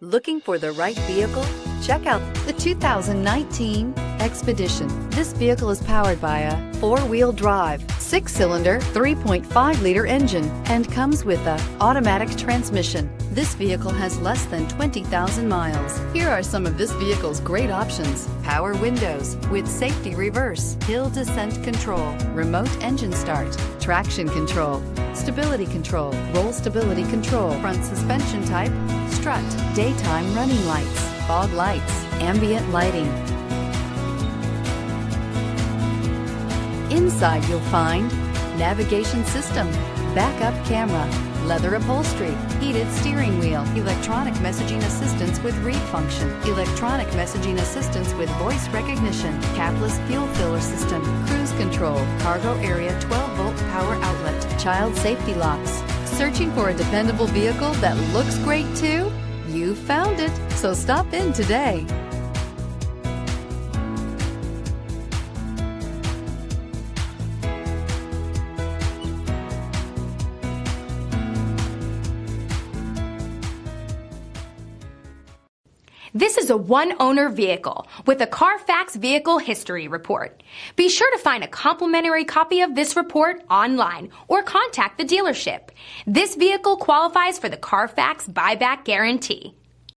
Looking for the right vehicle? Check out the 2019 Expedition. This vehicle is powered by a four-wheel drive, six-cylinder, 3.5-liter engine, and comes with an automatic transmission. This vehicle has less than 20,000 miles. Here are some of this vehicle's great options: power windows with safety reverse, hill descent control, remote engine start, traction control, stability control, roll stability control, front suspension type, strut, daytime running lights, fog lights, ambient lighting. Inside you'll find navigation system, backup camera, leather upholstery, heated steering wheel, electronic messaging assistance with read function, electronic messaging assistance with voice recognition, capless fuel filler system, cruise control, cargo area 12-volt power outlet, child safety locks. Searching for a dependable vehicle that looks great too? You found it, so stop in today. This is a one-owner vehicle with a Carfax Vehicle History Report. Be sure to find a complimentary copy of this report online or contact the dealership. This vehicle qualifies for the Carfax Buyback Guarantee.